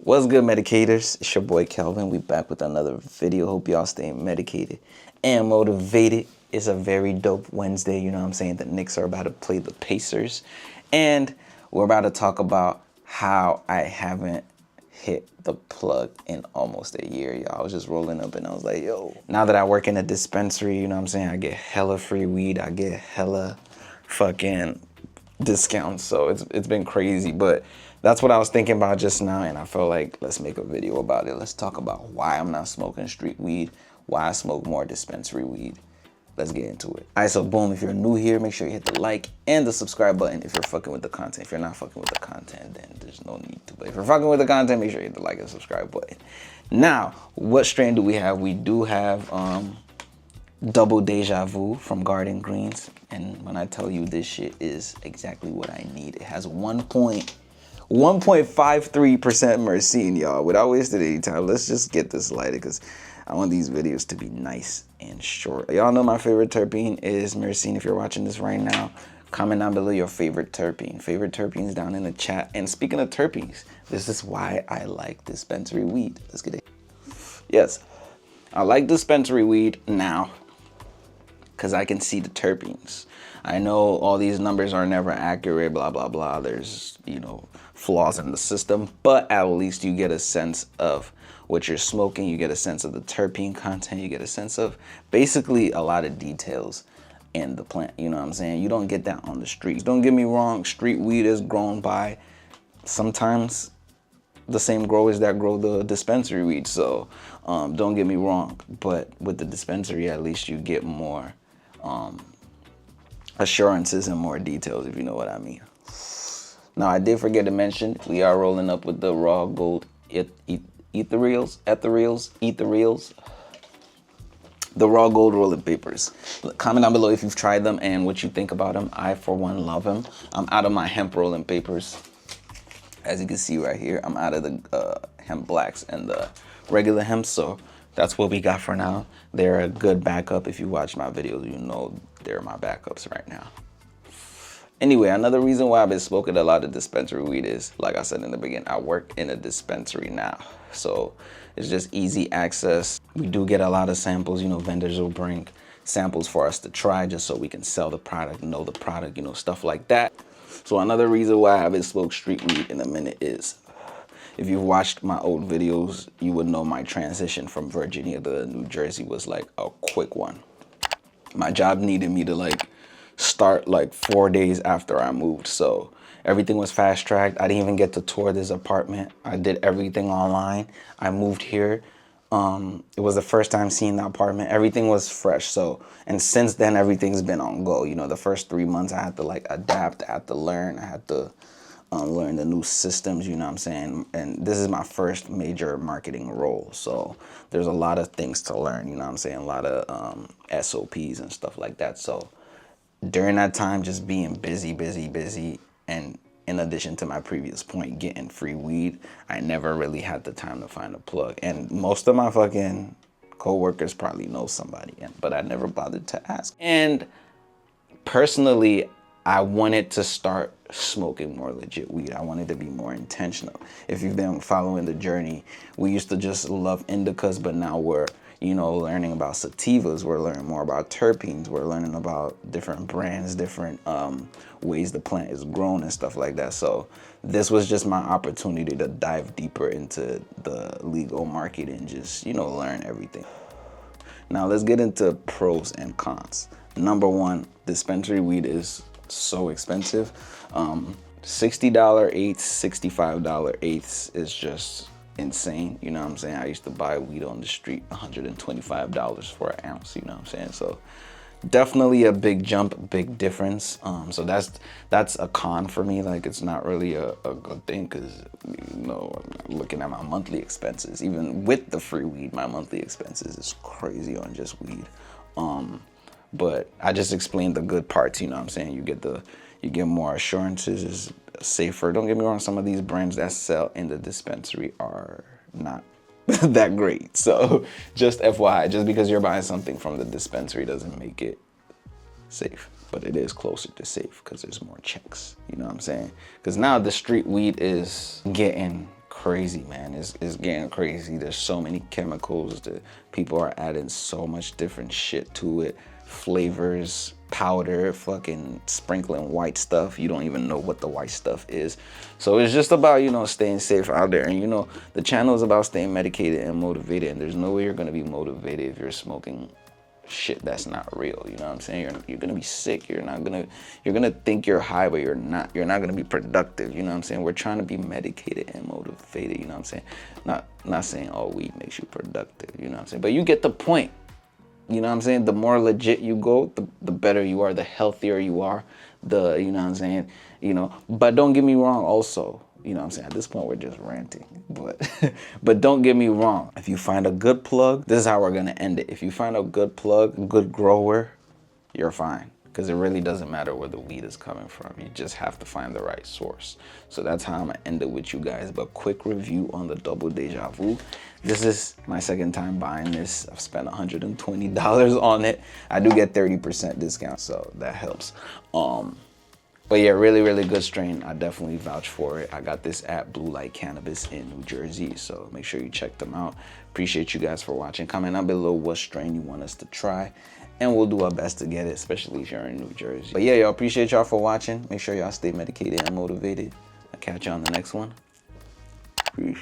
What's good, Medicaters? It's your boy Kelvin. We back with another video. Hope y'all staying medicated and motivated. It's a very dope Wednesday, you know what I'm saying? The Knicks are about to play the Pacers. And we're about to talk about how I haven't hit the plug in almost a year, y'all. I was just rolling up and I was like, yo. Now that I work in a dispensary, you know what I'm saying? I get hella free weed. I get hella fucking discounts. So it's been crazy, but that's what I was thinking about just now, and I felt like let's make a video about it. Let's talk about why I'm not smoking street weed, why I smoke more dispensary weed. Let's get into it. All right, so boom, if you're new here, make sure you hit the like and the subscribe button if you're fucking with the content. If you're not fucking with the content, then there's no need to. But if you're fucking with the content, make sure you hit the like and subscribe button. Now, what strain do we have? We do have Double Deja Vu from Garden Greens. And when I tell you this shit is exactly what I need, it has 1.53% myrcene, y'all. Without wasting any time, let's just get this lighted because I want these videos to be nice and short. Y'all know my favorite terpene is myrcene. If you're watching this right now, comment down below your favorite terpene. Favorite terpenes down in the chat. And speaking of terpenes, this is why I like dispensary weed. Let's get it. Yes, I like dispensary weed now because I can see the terpenes. I know all these numbers are never accurate, blah, blah, blah. There's, you know, flaws in the system, but at least you get a sense of what you're smoking. You get a sense of the terpene content. You get a sense of basically a lot of details in the plant. You know what I'm saying? You don't get that on the streets. Don't get me wrong. Street weed is grown by sometimes the same growers that grow the dispensary weed. So don't get me wrong. But with the dispensary, at least you get more assurances and more details, if you know what I mean. Now, I did forget to mention, we are rolling up with the raw gold ethereals, the raw gold rolling papers. Comment down below if you've tried them and what you think about them. I, for one, love them. I'm out of my hemp rolling papers. As you can see right here, I'm out of the hemp blacks and the regular hemp, so that's what we got for now. They're a good backup. If you watch my videos, you know they're my backups right now. Anyway, another reason why I've been smoking a lot of dispensary weed is, like I said in the beginning, I work in a dispensary now. So it's just easy access. We do get a lot of samples. You know, vendors will bring samples for us to try just so we can sell the product, know the product, you know, stuff like that. So another reason why I haven't smoked street weed in a minute is, if you've watched my old videos, you would know my transition from Virginia to New Jersey was like a quick one. My job needed me to like start like 4 days after I moved. So everything was fast tracked. I didn't even get to tour this apartment. I did everything online. I moved here. It was the first time seeing the apartment. Everything was fresh. So, and since then, everything's been on go. You know, the first 3 months I had to like adapt. I had to learn. I had to learn the new systems, you know what I'm saying? And this is my first major marketing role. So there's a lot of things to learn, you know what I'm saying? A lot of SOPs and stuff like that. So during that time, just being busy, and in addition to my previous point, getting free weed, I never really had the time to find a plug. And most of my fucking co-workers probably know somebody, but I never bothered to ask. And personally, I wanted to start smoking more legit weed. I wanted to be more intentional. If you've been following the journey, we used to just love indicas, but now we're, you know, learning about sativas. We're learning more about terpenes. We're learning about different brands, different ways the plant is grown and stuff like that. So this was just my opportunity to dive deeper into the legal market and just, you know, learn everything. Now let's get into pros and cons. Number one, dispensary weed is so expensive. $60 eighths, $65 eighths is just insane. You know what I'm saying? I used to buy weed on the street, $125 for an ounce, you know what I'm saying? So definitely a big jump, big difference. So that's a con for me. Like, it's not really a good thing because, you know, I'm looking at my monthly expenses. Even with the free weed, my monthly expenses is crazy on just weed. But I just explained the good parts, you know what I'm saying? You get more assurances, it's safer. Don't get me wrong, some of these brands that sell in the dispensary are not that great. So just FYI, just because you're buying something from the dispensary doesn't make it safe. But it is closer to safe because there's more checks, you know what I'm saying? Because now the street weed is getting crazy, man. It's getting crazy. There's so many chemicals that people are adding so much different shit to it. Flavors, powder, fucking sprinkling white stuff. You don't even know what the white stuff is. So it's just about, you know, staying safe out there. And, you know, the channel is about staying medicated and motivated. And there's no way you're going to be motivated if you're smoking shit that's not real. You know what I'm saying? You're gonna be sick. You're gonna think you're high, but you're not gonna be productive. You know what I'm saying? We're trying to be medicated and motivated. You know what I'm saying? Not saying, oh, weed makes you productive. You know what I'm saying? But you get the point. You know what I'm saying? The more legit you go, the better you are, the healthier you are, you know what I'm saying? You know, but don't get me wrong also. You know what I'm saying? At this point, we're just ranting. But don't get me wrong. If you find a good plug, this is how we're going to end it. If you find a good plug, a good grower, you're fine. Because it really doesn't matter where the weed is coming from. You just have to find the right source. So that's how I'm going to end it with you guys. But quick review on the Double Deja Vu. This is my second time buying this. I've spent $120 on it. I do get 30% discount, so that helps. But yeah, really, really good strain. I definitely vouch for it. I got this at Blue Light Cannabis in New Jersey, so make sure you check them out. Appreciate you guys for watching. Comment down below what strain you want us to try, and we'll do our best to get it, especially if you're in New Jersey. But yeah, y'all, appreciate y'all for watching. Make sure y'all stay medicated and motivated. I'll catch you on the next one. Peace.